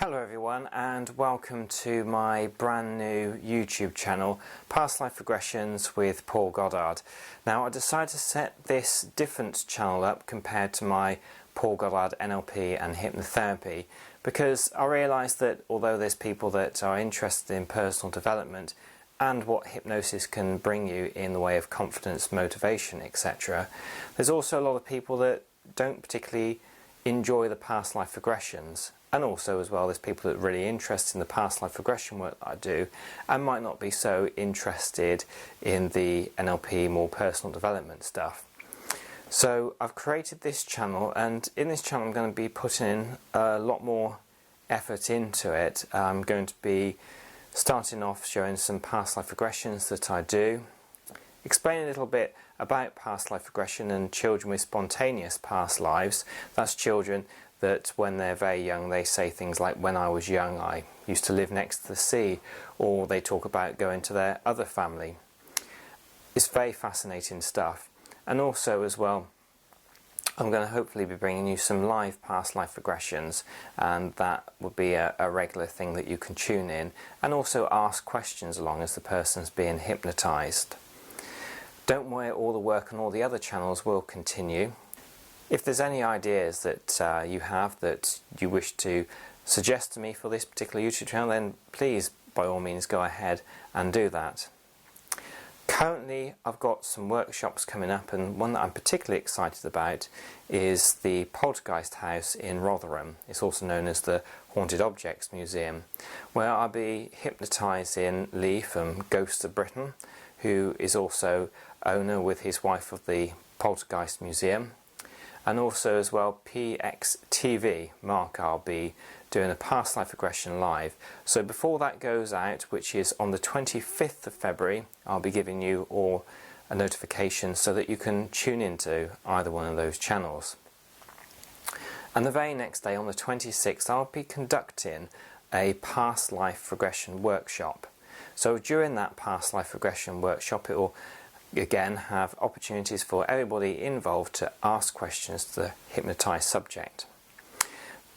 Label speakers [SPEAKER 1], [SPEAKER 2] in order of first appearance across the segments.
[SPEAKER 1] Hello everyone and welcome to my brand new YouTube channel, Past Life Regressions with Paul Goddard. Now I decided to set this different channel up compared to my Paul Goddard NLP and hypnotherapy because I realised that although there's people that are interested in personal development and what hypnosis can bring you in the way of confidence, motivation, etc., there's also a lot of people that don't particularly enjoy the past life regressions. And also as well, there's people that are really interested in the past life regression work that I do and might not be so interested in the NLP, more personal development stuff. So I've created this channel, and in this channel I'm going to be putting in a lot more effort into it. I'm going to be starting off showing some past life regressions that I do, explaining a little bit about past life regression and children with spontaneous past lives. That's children that when they're very young they say things like, when I was young I used to live next to the sea, or they talk about going to their other family. It's very fascinating stuff. And also as well, I'm going to hopefully be bringing you some live past life regressions, and that will be a regular thing that you can tune in and also ask questions along as the person's being hypnotized. Don't worry, all the work on all the other channels will continue. If there's any ideas that you have that you wish to suggest to me for this particular YouTube channel, then please, by all means, go ahead and do that. Currently, I've got some workshops coming up, and one that I'm particularly excited about is the Poltergeist House in Rotherham. It's also known as the Haunted Objects Museum, where I'll be hypnotising Lee from Ghosts of Britain, who is also owner with his wife of the Poltergeist Museum. And also as well PXTV, Mark, I'll be doing a past life regression live. So before that goes out, which is on the 25th of February, I'll be giving you all a notification so that you can tune into either one of those channels. And the very next day, on the 26th, I'll be conducting a past life regression workshop. So during that past life regression workshop, it will again have opportunities for everybody involved to ask questions to the hypnotised subject.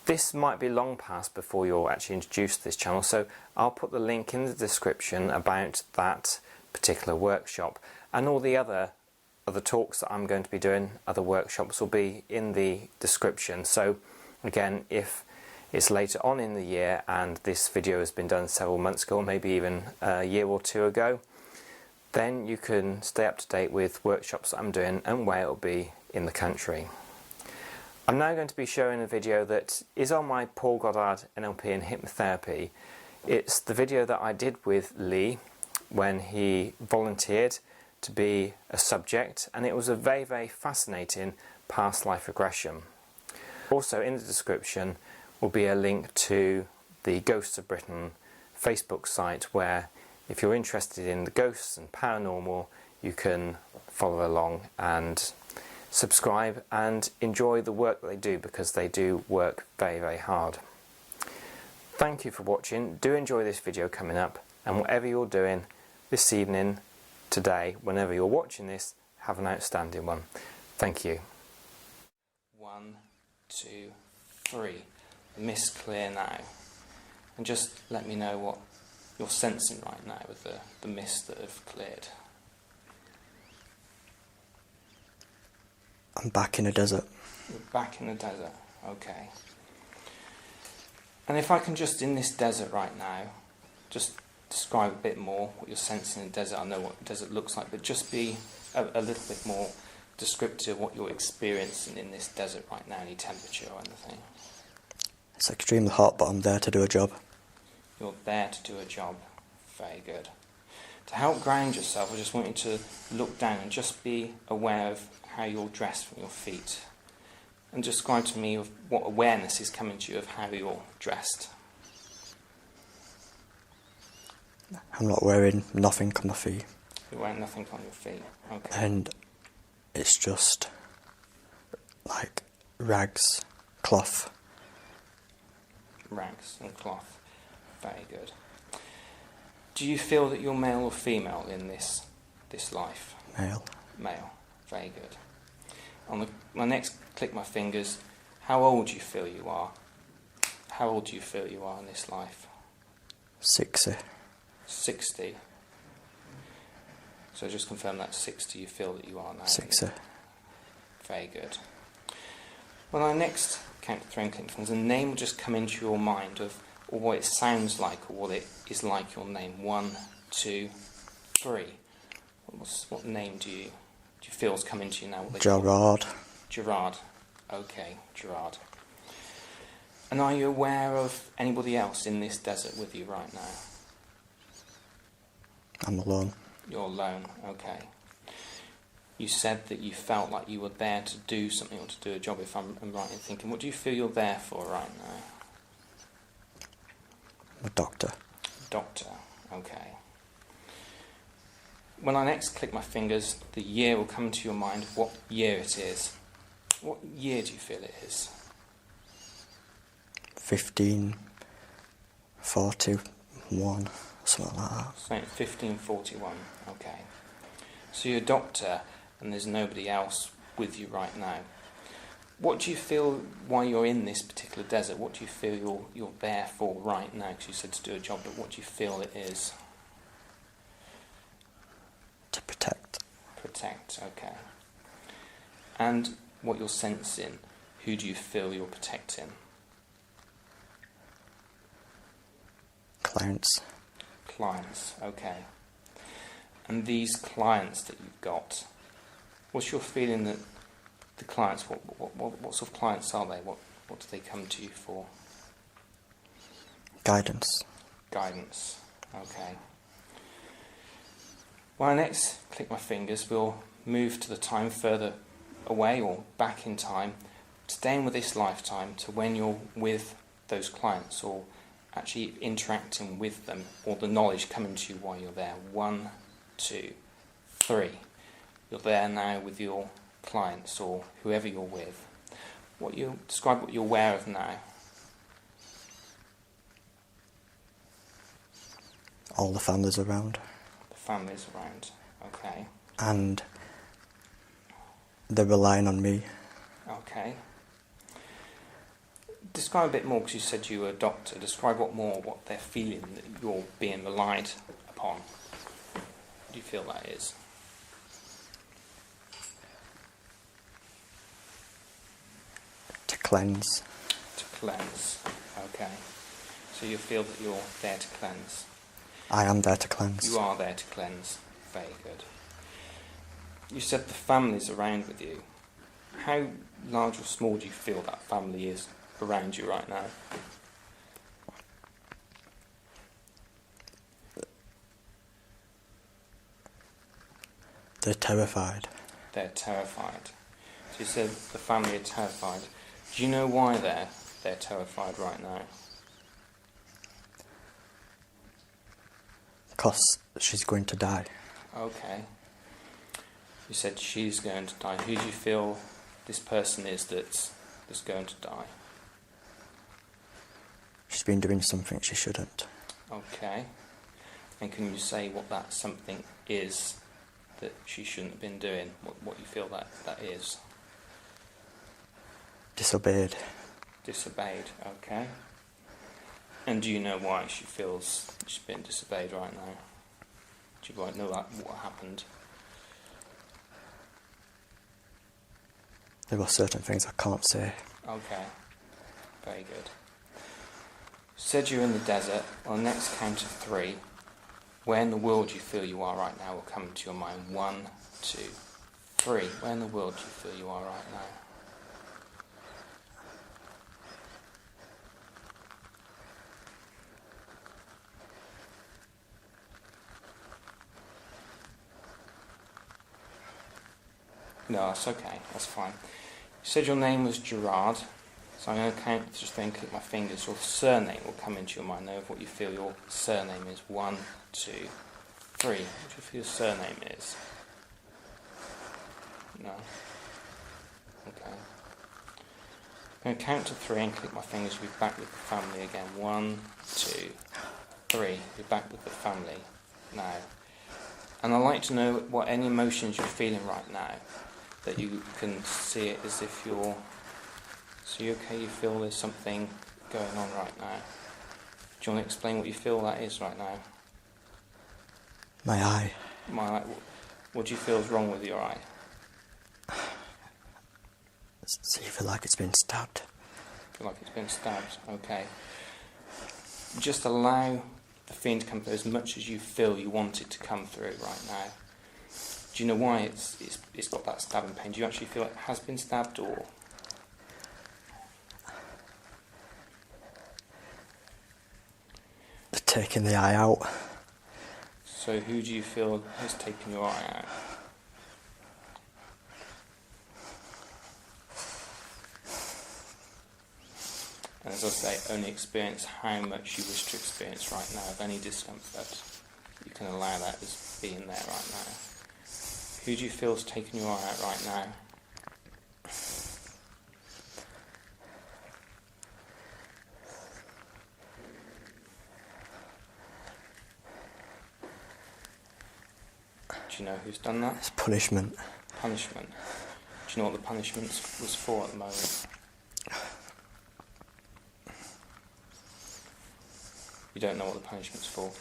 [SPEAKER 1] This might be long past before you're actually introduced to this channel, so I'll put the link in the description about that particular workshop, and all the other talks that I'm going to be doing, other workshops, will be in the description. So again, if it's later on in the year and this video has been done several months ago, or maybe even a year or two ago, then you can stay up to date with workshops that I'm doing and where it will be in the country. I'm now going to be showing a video that is on my Paul Goddard NLP and hypnotherapy. It's the video that I did with Lee when he volunteered to be a subject, and it was a very, very fascinating past life regression. Also in the description will be a link to the Ghosts of Britain Facebook site, where if you're interested in the ghosts and paranormal, you can follow along and subscribe and enjoy the work that they do, because they do work very, very hard. Thank you for watching. Do enjoy this video coming up, and whatever you're doing this evening, today, whenever you're watching this, have an outstanding one. Thank you. 1, 2, 3. The mist clear now. And just let me know what you're sensing right now with the mist that have cleared.
[SPEAKER 2] I'm back in a desert.
[SPEAKER 1] You're back in the desert, okay. And if I can just, in this desert right now, just describe a bit more what you're sensing in the desert. I know what the desert looks like, but just be a little bit more descriptive of what you're experiencing in this desert right now, any temperature or anything.
[SPEAKER 2] It's extremely hot, but I'm there to do a job.
[SPEAKER 1] You're there to do a job. Very good. To help ground yourself, I just want you to look down and just be aware of how you're dressed from your feet. And describe to me of what awareness is coming to you of how you're dressed.
[SPEAKER 2] I'm not wearing nothing on my feet.
[SPEAKER 1] You're wearing nothing on your feet. Okay.
[SPEAKER 2] And it's just like rags, cloth.
[SPEAKER 1] Rags and cloth. Very good. Do you feel that you're male or female in this life?
[SPEAKER 2] Male.
[SPEAKER 1] Male. Very good. On my next click my fingers, how old do you feel you are? How old do you feel you are in this life?
[SPEAKER 2] 60.
[SPEAKER 1] 60. So just confirm that's 60 you feel that you are now.
[SPEAKER 2] 60.
[SPEAKER 1] Very good. When I next count to 3 and click things, a name will just come into your mind of or what it sounds like or what it is like your name. 1, 2, 3. What name do you feel has come into you now?
[SPEAKER 2] Gerard.
[SPEAKER 1] Gerard. Okay, Gerard. And are you aware of anybody else in this desert with you right now?
[SPEAKER 2] I'm alone.
[SPEAKER 1] You're alone, okay. You said that you felt like you were there to do something or to do a job, if I'm right in thinking. What do you feel you're there for right now?
[SPEAKER 2] I'm a doctor.
[SPEAKER 1] Doctor, okay. When I next click my fingers, the year will come to your mind of what year it is. What year do you feel it is?
[SPEAKER 2] 1541, something like that.
[SPEAKER 1] So 1541, okay. So you're a doctor and there's nobody else with you right now. What do you feel while you're in this particular desert? What do you feel you're there for right now? Because you said to do a job, but what do you feel it is?
[SPEAKER 2] To protect.
[SPEAKER 1] Protect, okay. And what you're sensing, who do you feel you're protecting?
[SPEAKER 2] Clients.
[SPEAKER 1] Clients, okay. And these clients that you've got, what's your feeling that the clients, what sort of clients are they? What do they come to you for?
[SPEAKER 2] Guidance.
[SPEAKER 1] Guidance, okay. When I next click my fingers, we'll move to the time further away or back in time, staying with this lifetime to when you're with those clients or actually interacting with them or the knowledge coming to you while you're there. 1, 2, 3. You're there now with your clients or whoever you're with. Describe what you're aware of now.
[SPEAKER 2] All the families around.
[SPEAKER 1] The families around, okay.
[SPEAKER 2] And they're relying on me.
[SPEAKER 1] Okay. Describe a bit more, because you said you were a doctor. Describe what they're feeling that you're being relied upon. What do you feel that is?
[SPEAKER 2] To cleanse.
[SPEAKER 1] To cleanse. Okay. So you feel that you're there to cleanse.
[SPEAKER 2] I am there to cleanse.
[SPEAKER 1] You are there to cleanse. Very good. You said the family's around with you. How large or small do you feel that family is around you right now?
[SPEAKER 2] They're terrified.
[SPEAKER 1] They're terrified. So you said the family are terrified. Do you know why they're terrified right now?
[SPEAKER 2] Because she's going to die.
[SPEAKER 1] Okay. You said she's going to die. Who do you feel this person is that's going to die?
[SPEAKER 2] She's been doing something she shouldn't.
[SPEAKER 1] Okay. And can you say what that something is that she shouldn't have been doing? What you feel that is?
[SPEAKER 2] Disobeyed.
[SPEAKER 1] Disobeyed, okay. And do you know why she feels she's been disobeyed right now? Do you know what happened?
[SPEAKER 2] There are certain things I can't say.
[SPEAKER 1] Okay, very good. Said you're in the desert. On the next count of 3, where in the world do you feel you are right now will come to your mind. 1, 2, 3. Where in the world do you feel you are right now? No, that's okay, that's fine. You said your name was Gerard, so I'm going to count, just then click my fingers. Your surname will come into your mind. Know what you feel your surname is. 1, 2, 3. What do you feel your surname is? No? Okay. I'm going to count to 3 and click my fingers. We'll be back with the family again. 1, 2, 3. We're back with the family now. And I'd like to know what any emotions you're feeling right now, that you can see it as if you're... So you okay? You feel there's something going on right now. Do you want to explain what you feel that is right now?
[SPEAKER 2] My eye.
[SPEAKER 1] What do you feel is wrong with your eye?
[SPEAKER 2] So you feel like it's been stabbed.
[SPEAKER 1] Feel like it's been stabbed. Okay. Just allow the feeling to come through as much as you feel you want it to come through right now. Do you know why it's got that stabbing pain? Do you actually feel it has been stabbed, or?
[SPEAKER 2] They're taking the eye out.
[SPEAKER 1] So who do you feel has taken your eye out? And as I say, only experience how much you wish to experience right now of any discomfort. You can allow that as being there right now. Who do you feel has taken your eye out right now? Do you know who's done that?
[SPEAKER 2] It's punishment.
[SPEAKER 1] Punishment. Do you know what the punishment was for at the moment? You don't know what the punishment's for.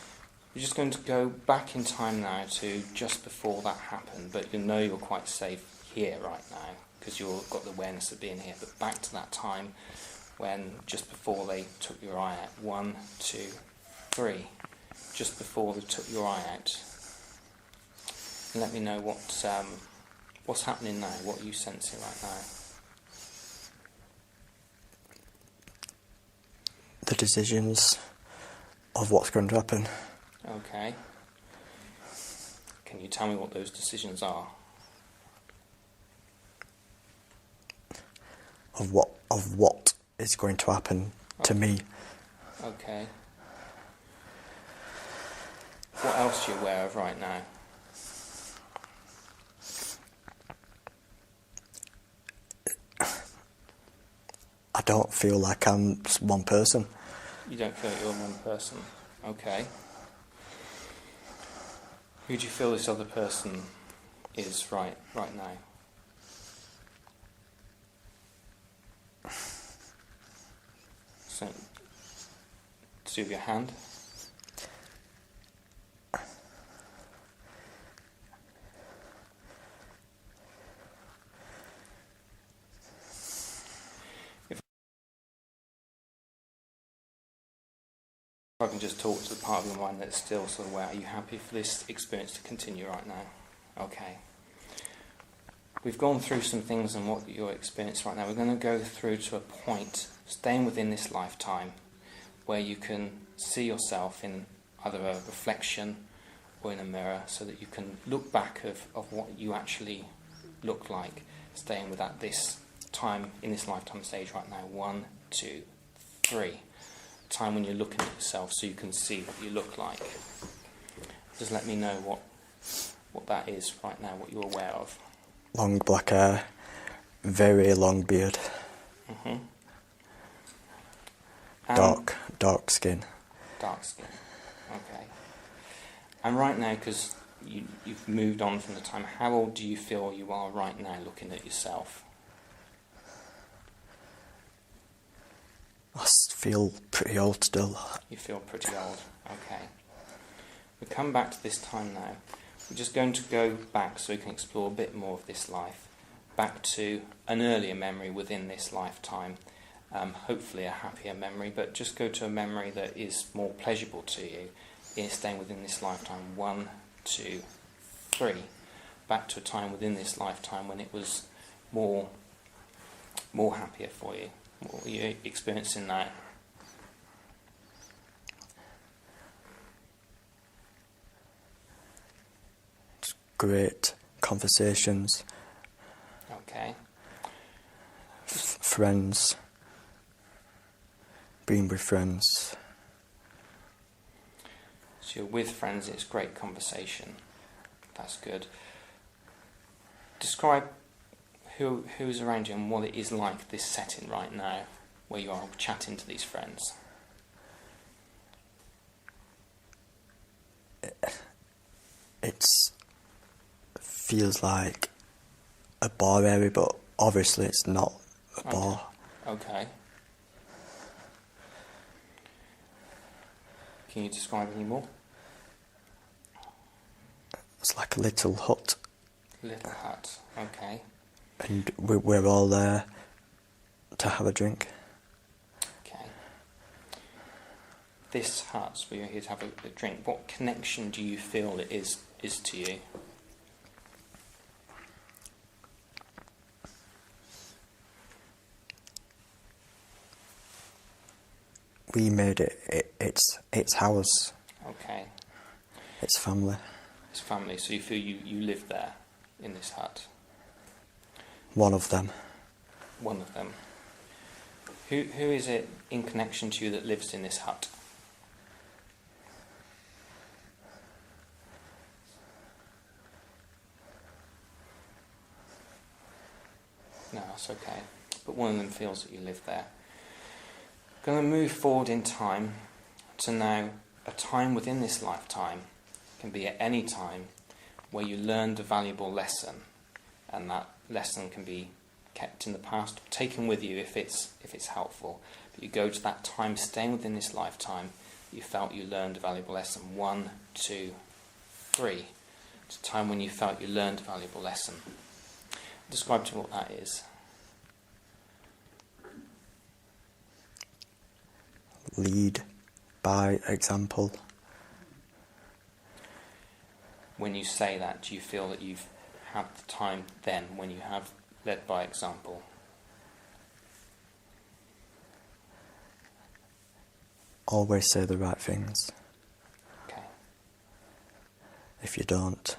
[SPEAKER 1] You're just going to go back in time now to just before that happened, but you know you're quite safe here right now because you've got the awareness of being here. But back to that time when just before they took your eye out. 1, 2, 3. Just before they took your eye out. And let me know what's happening now, what are you sensing right now?
[SPEAKER 2] The decisions of what's going to happen.
[SPEAKER 1] Okay. Can you tell me what those decisions are?
[SPEAKER 2] Of what is going to happen to me.
[SPEAKER 1] Okay. What else are you aware of right now?
[SPEAKER 2] I don't feel like I'm just one person.
[SPEAKER 1] You don't feel like you're one person. Okay. Who do you feel this other person is right now? So, to do with your hand. I can just talk to the part of your mind that's still sort of, are you happy for this experience to continue right now? Okay. We've gone through some things and what you're experiencing right now. We're going to go through to a point, staying within this lifetime, where you can see yourself in either a reflection or in a mirror, so that you can look back of what you actually look like, staying with this time in this lifetime stage right now. 1, 2, 3. Time when you're looking at yourself so you can see what you look like. Just let me know what that is right now, what you're aware of.
[SPEAKER 2] Long black hair, very long beard.
[SPEAKER 1] Mm-hmm.
[SPEAKER 2] Dark skin.
[SPEAKER 1] Dark skin, okay. And right now, because you've moved on from the time, how old do you feel you are right now looking at yourself?
[SPEAKER 2] I feel pretty old still.
[SPEAKER 1] You feel pretty old, okay. We come back to this time now. We're just going to go back so we can explore a bit more of this life, back to an earlier memory within this lifetime, hopefully a happier memory, but just go to a memory that is more pleasurable to you, in staying within this lifetime. 1, 2, 3. Back to a time within this lifetime when it was more happier for you. What were you experiencing now?
[SPEAKER 2] Great conversations.
[SPEAKER 1] Okay.
[SPEAKER 2] Friends. Being with friends.
[SPEAKER 1] So you're with friends, it's great conversation. That's good. Describe who's around you and what it is like, this setting right now, where you are chatting to these friends.
[SPEAKER 2] It feels like a bar area, but obviously it's not a bar.
[SPEAKER 1] Okay. Can you describe any more?
[SPEAKER 2] It's like a little hut,
[SPEAKER 1] Little hut, okay.
[SPEAKER 2] and we're all there to have a drink.
[SPEAKER 1] Okay. This hut, where you're here to have a drink, what connection do you feel it is to you?
[SPEAKER 2] We made it. It's ours.
[SPEAKER 1] Okay.
[SPEAKER 2] It's family.
[SPEAKER 1] It's family, so you feel you live there, in this hut?
[SPEAKER 2] One of them.
[SPEAKER 1] One of them. Who is it in connection to you that lives in this hut? No, that's okay. But one of them feels that you live there. Going to move forward in time to now a time within this lifetime. Can be at any time where you learned a valuable lesson, and that lesson can be kept in the past, taken with you if it's helpful. But you go to that time, staying within this lifetime, you felt you learned a valuable lesson. 1, 2, 3. It's a time when you felt you learned a valuable lesson. Describe to me what that is.
[SPEAKER 2] Lead by example.
[SPEAKER 1] When you say that, do you feel that you've had the time then when you have led by example?
[SPEAKER 2] Always say the right things.
[SPEAKER 1] Okay.
[SPEAKER 2] If you don't,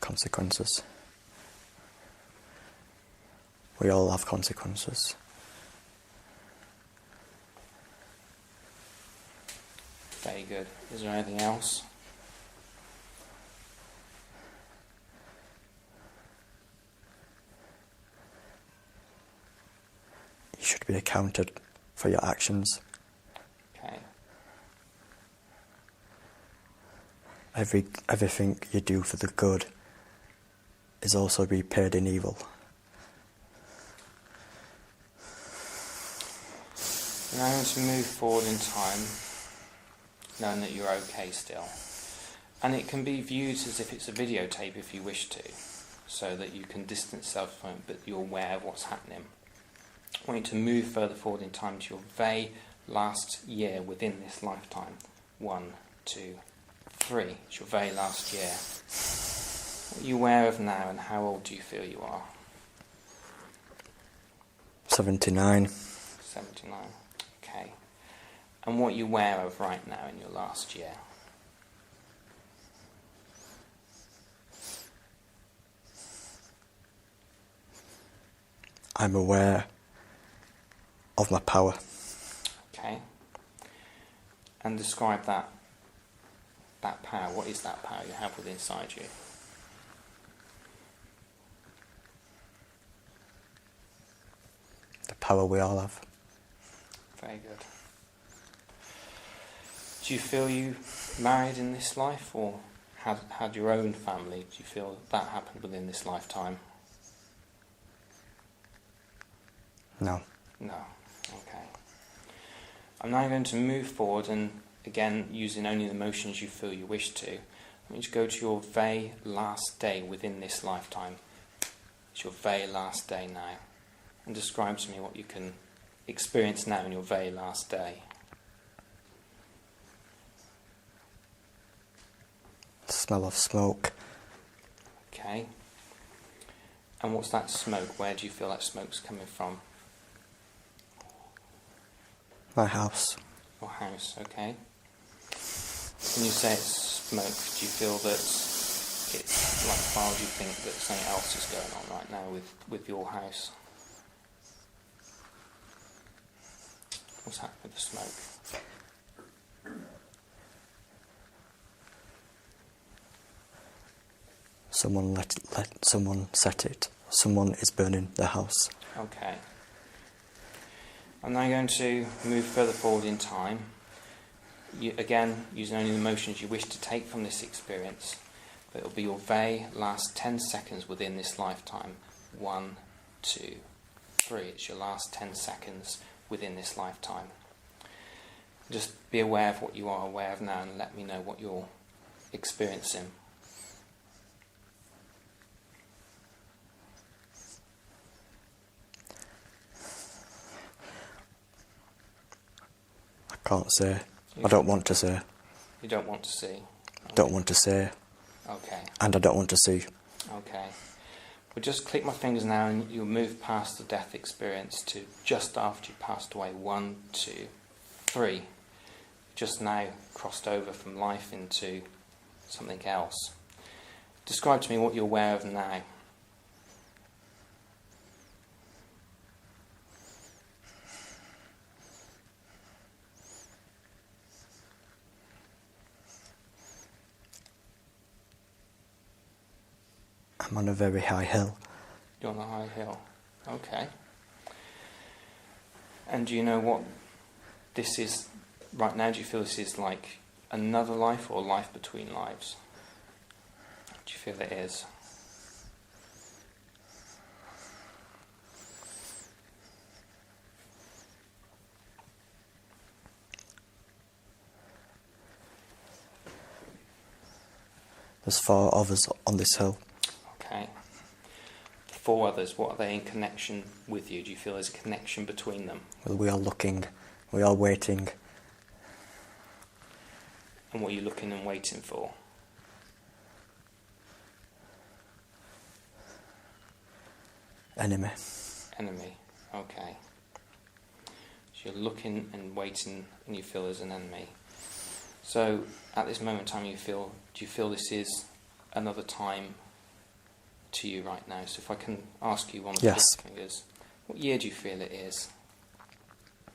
[SPEAKER 2] consequences. We all have consequences.
[SPEAKER 1] Very good. Is there anything else?
[SPEAKER 2] You should be accounted for your actions.
[SPEAKER 1] Okay.
[SPEAKER 2] Everything you do for the good is also repaid in evil.
[SPEAKER 1] Now I'm going to move forward in time, knowing that you're okay still. And it can be viewed as if it's a videotape if you wish to, so that you can distance yourself from it, but you're aware of what's happening. I want you to move further forward in time to your very last year within this lifetime. 1, 2, 3. It's your very last year. What are you aware of now, and how old do you feel you are?
[SPEAKER 2] 79.
[SPEAKER 1] 79. Okay. And what are you aware of right now in your last year?
[SPEAKER 2] I'm aware of my power.
[SPEAKER 1] Okay. And describe that power. What is that power you have within inside you?
[SPEAKER 2] The power we all have.
[SPEAKER 1] Very good. Do you feel you married in this life, or had your own family? Do you feel that happened within this lifetime?
[SPEAKER 2] No.
[SPEAKER 1] No. Okay. I'm now going to move forward, and again, using only the emotions you feel you wish to, I want you to go to your very last day within this lifetime. It's your very last day now. And describe to me what you can experience now in your very last day.
[SPEAKER 2] Smell of smoke.
[SPEAKER 1] Okay. And what's that smoke? Where do you feel that smoke's coming from?
[SPEAKER 2] My house.
[SPEAKER 1] Your house, okay. When you say it's smoke, do you feel that it's like, why would you think that something else is going on right now with your house? What's happening with the smoke?
[SPEAKER 2] Someone set it. Someone is burning the house.
[SPEAKER 1] Okay. I'm now going to move further forward in time. You, again, using only the emotions you wish to take from this experience, but it'll be your very last 10 seconds within this lifetime. 1, 2, 3. It's your last 10 seconds within this lifetime. Just be aware of what you are aware of now and let me know what you're experiencing.
[SPEAKER 2] I can't say. I don't want to say.
[SPEAKER 1] You don't want to see? Okay.
[SPEAKER 2] I don't want to say.
[SPEAKER 1] Okay.
[SPEAKER 2] And I don't want to see.
[SPEAKER 1] Okay. Well, just click my fingers now and you'll move past the death experience to just after you passed away. 1, 2, 3. Just now crossed over from life into something else. Describe to me what you're aware of now.
[SPEAKER 2] I'm on a very high hill.
[SPEAKER 1] You're on a high hill. Okay. And do you know what this is right now? Do you feel this is like another life or life between lives? Do you feel it is?
[SPEAKER 2] There's 4 others on this hill.
[SPEAKER 1] Okay. The 4 others, what are they in connection with you? Do you feel there's a connection between them?
[SPEAKER 2] Well, we are looking, we are waiting.
[SPEAKER 1] And what are you looking and waiting for?
[SPEAKER 2] Enemy.
[SPEAKER 1] Enemy. Okay. So you're looking and waiting and you feel there's an enemy. So at this moment in time do you feel this is another time to you right now? So if I can ask you on the
[SPEAKER 2] Yes.
[SPEAKER 1] fingers, what year do you feel it is?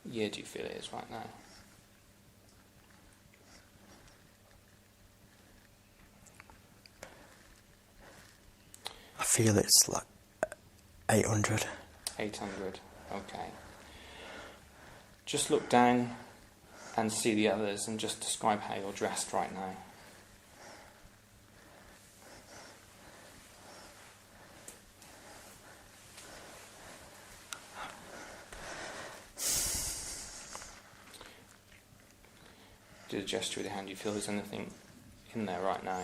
[SPEAKER 1] What year do you feel it is right now?
[SPEAKER 2] I feel it's like 800.
[SPEAKER 1] 800, okay. Just look down and see the others and just describe how you're dressed right now. Do a gesture with your hand. Do you feel there's anything in there right now?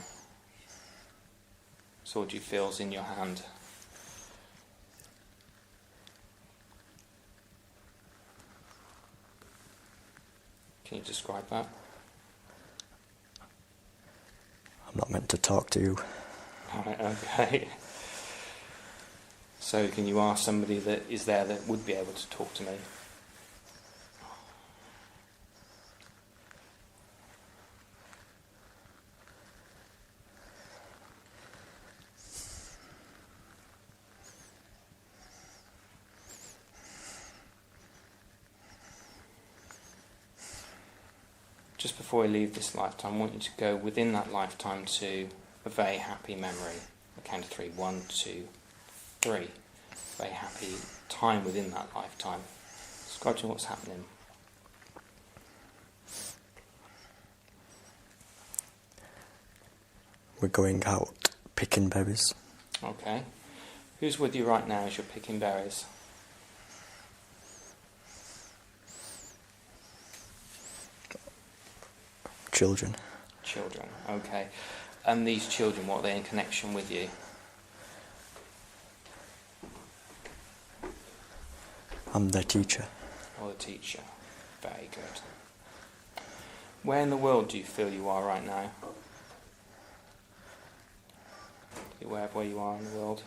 [SPEAKER 1] So what do you feel is in your hand? Can you describe that?
[SPEAKER 2] I'm not meant to talk to you.
[SPEAKER 1] Right, okay. So can you ask somebody that is there that would be able to talk to me? Just before we leave this lifetime, I want you to go within that lifetime to a very happy memory. I count to 3. 1, 2, 3. Very happy time within that lifetime. Describe to me what's happening.
[SPEAKER 2] We're going out picking berries.
[SPEAKER 1] Okay. Who's with you right now as you're picking berries?
[SPEAKER 2] Children.
[SPEAKER 1] Children, okay. And these children, what are they in connection with you?
[SPEAKER 2] I'm their teacher.
[SPEAKER 1] Or the teacher. Very good. Where in the world do you feel you are right now? Are you aware of where you are in the world?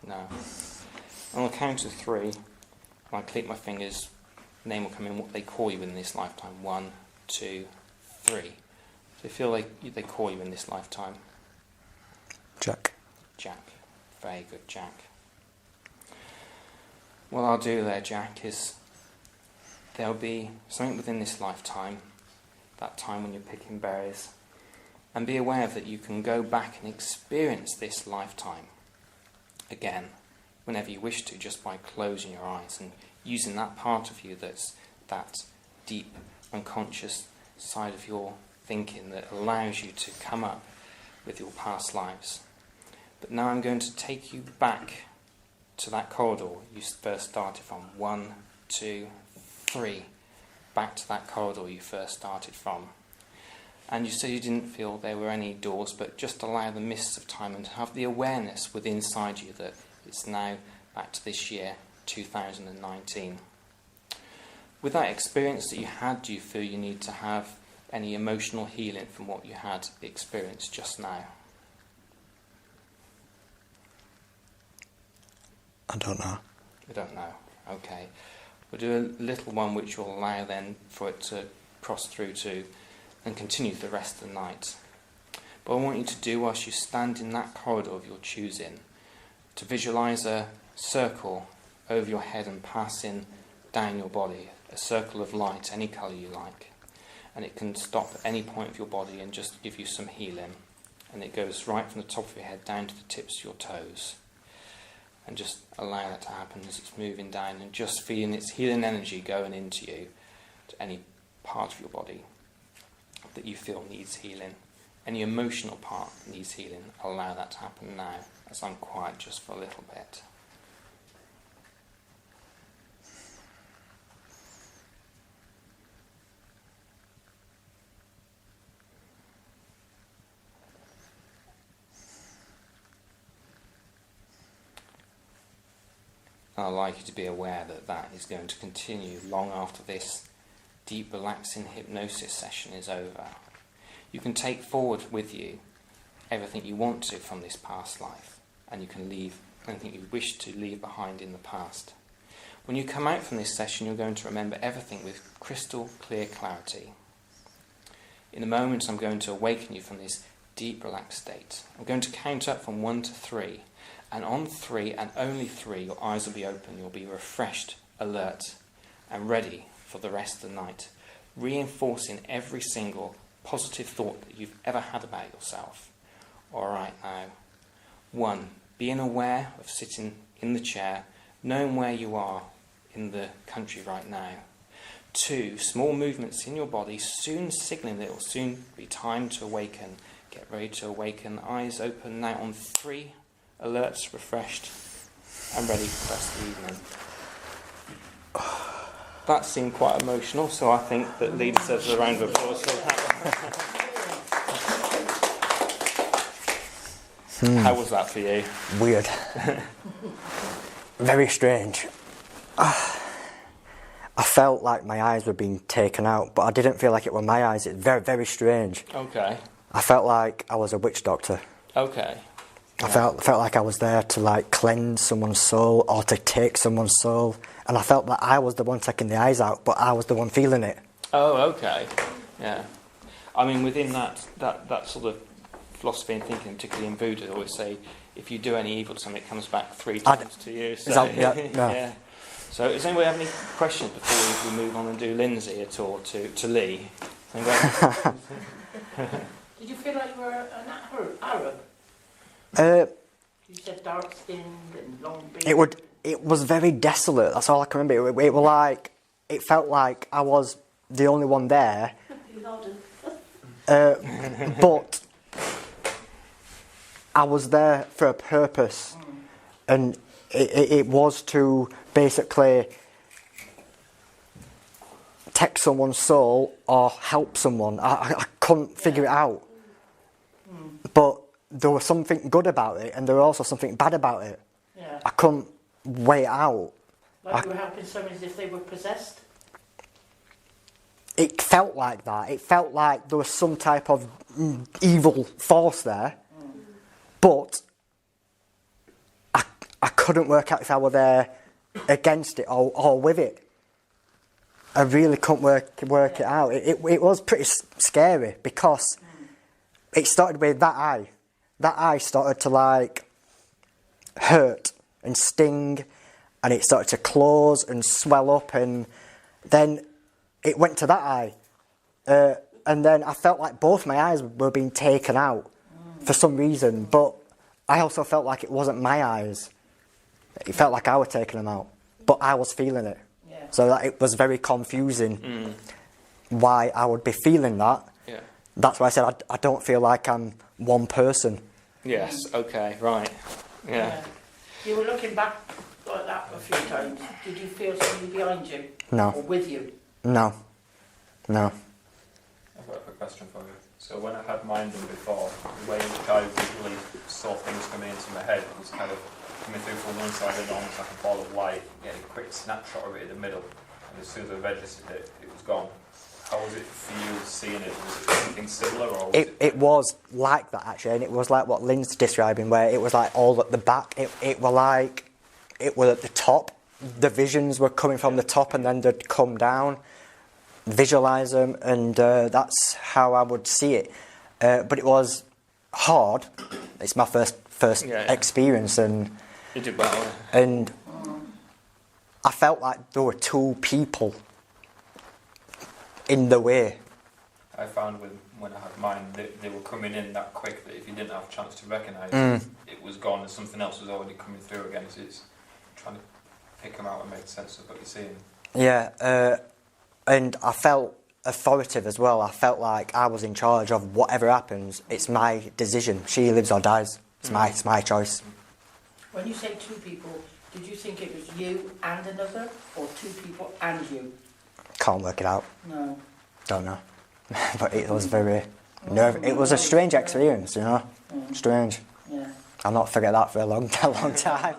[SPEAKER 1] No. On the count of 3, when I click my fingers, name will come in, what they call you in this lifetime. 1, 2, 3. So you feel like they call you in this lifetime?
[SPEAKER 2] Jack.
[SPEAKER 1] Jack. Very good, Jack. What I'll do there, Jack, is there'll be something within this lifetime, that time when you're picking berries, and be aware that you can go back and experience this lifetime again whenever you wish to, just by closing your eyes and using that part of you that's that deep unconscious side of your thinking that allows you to come up with your past lives. But now I'm going to take you back to that corridor you first started from. 1, 2, 3 back to that corridor you first started from. And you said you didn't feel there were any doors, but just allow the mists of time and have the awareness within inside you that it's now back to this year, 2019. With that experience that you had, do you feel you need to have any emotional healing from what you had experienced just now?
[SPEAKER 2] I don't know.
[SPEAKER 1] You don't know. Okay. We'll do a little one which will allow then for it to cross through to and continue for the rest of the night. But I want you to do, whilst you stand in that corridor of your choosing, to visualise a circle over your head and passing down your body, a circle of light, any colour you like. And it can stop at any point of your body and just give you some healing. And it goes right from the top of your head down to the tips of your toes. And just allow that to happen as it's moving down and just feeling its healing energy going into you, to any part of your body that you feel needs healing. Any emotional part that needs healing, allow that to happen now as I'm quiet just for a little bit. I'd like you to be aware that that is going to continue long after this deep relaxing hypnosis session is over. You can take forward with you everything you want to from this past life, and you can leave anything you wish to leave behind in the past. When you come out from this session, you're going to remember everything with crystal clear clarity. In a moment, I'm going to awaken you from this deep relaxed state. I'm going to count up from 1 to 3. And on 3, and only 3, your eyes will be open. You'll be refreshed, alert, and ready for the rest of the night, reinforcing every single positive thought that you've ever had about yourself. All right, now. 1, being aware of sitting in the chair, knowing where you are in the country right now. 2, small movements in your body, soon signalling that it will soon be time to awaken. Get ready to awaken, eyes open now on 3. Alerts, refreshed, and ready for the rest of the evening. That seemed quite emotional, so I think that Lee deserves a round of applause for that. How was that for you?
[SPEAKER 2] Weird. Very strange. I felt like my eyes were being taken out, but I didn't feel like it were my eyes. It's very, very strange.
[SPEAKER 1] Okay.
[SPEAKER 2] I felt like I was a witch doctor.
[SPEAKER 1] Okay.
[SPEAKER 2] I felt like I was there to like cleanse someone's soul or to take someone's soul, and I felt that I was the one taking the eyes out, but I was the one feeling it.
[SPEAKER 1] Oh, okay. Yeah. I mean, within that sort of philosophy and thinking, particularly in Buddha, they always say if you do any evil to something, it comes back 3 times to you. So,
[SPEAKER 2] yeah.
[SPEAKER 1] So, does anybody have any questions before we move on and do Lindsay at all to Lee?
[SPEAKER 3] Did you feel like you were an Arab? You said dark skinned and long beard.
[SPEAKER 2] It was very desolate. That's all I can remember. It felt like I was the only one there. But I was there for a purpose, and it was to basically take someone's soul or help someone. I couldn't figure it out, but there was something good about it, and there was also something bad about it.
[SPEAKER 3] Yeah.
[SPEAKER 2] I couldn't weigh it out.
[SPEAKER 3] Like you were helping someone as if they were possessed?
[SPEAKER 2] It felt like that. It felt like there was some type of evil force there, but I couldn't work out if I were there against it or with it. I really couldn't work it out. It was pretty scary because it started with that eye. That eye started to like hurt and sting, and it started to close and swell up, and then it went to that eye, and then I felt like both my eyes were being taken out for some reason, but I also felt like it wasn't my eyes. It felt like I was taking them out, but I was feeling it.
[SPEAKER 3] Yeah.
[SPEAKER 2] So that it was very confusing why I would be feeling that.
[SPEAKER 1] Yeah.
[SPEAKER 2] That's why I said I don't feel like I'm one person.
[SPEAKER 1] Yes. Okay. Right. Yeah.
[SPEAKER 3] You were looking back like that a few times, did you feel somebody behind you?
[SPEAKER 2] No.
[SPEAKER 3] Or with you?
[SPEAKER 2] No. No.
[SPEAKER 4] I've got a quick question for you. So when I had mine done before, the way in which I visually saw things coming into my head was kind of coming through from one side and almost like a ball of light, getting a quick snapshot of it in the middle, and as soon as I registered it, it was gone. How was it for you seeing it? Was it something similar, or was
[SPEAKER 2] It was like that actually, and it was like what Lynn's describing, where it was like all at the back. It were like it was at the top. The visions were coming from the top, and then they'd come down. Visualize them, and that's how I would see it. But it was hard. It's my first experience, and
[SPEAKER 4] You did well.
[SPEAKER 2] and I felt like there were two people in the way.
[SPEAKER 4] I found when I had mine, they were coming in that quick that if you didn't have a chance to recognise it, it was gone and something else was already coming through again. So it's trying to pick them out and make sense of what you're seeing.
[SPEAKER 2] Yeah, and I felt authoritative as well. I felt like I was in charge of whatever happens. It's my decision. She lives or dies. It's my choice.
[SPEAKER 3] When you say two people, did you think it was you and another, or two people and you?
[SPEAKER 2] Can't work it out.
[SPEAKER 3] No.
[SPEAKER 2] Don't know. But it was very nerve. It was a strange experience, you know. Strange.
[SPEAKER 3] Yeah.
[SPEAKER 2] I'll not forget that for a long time.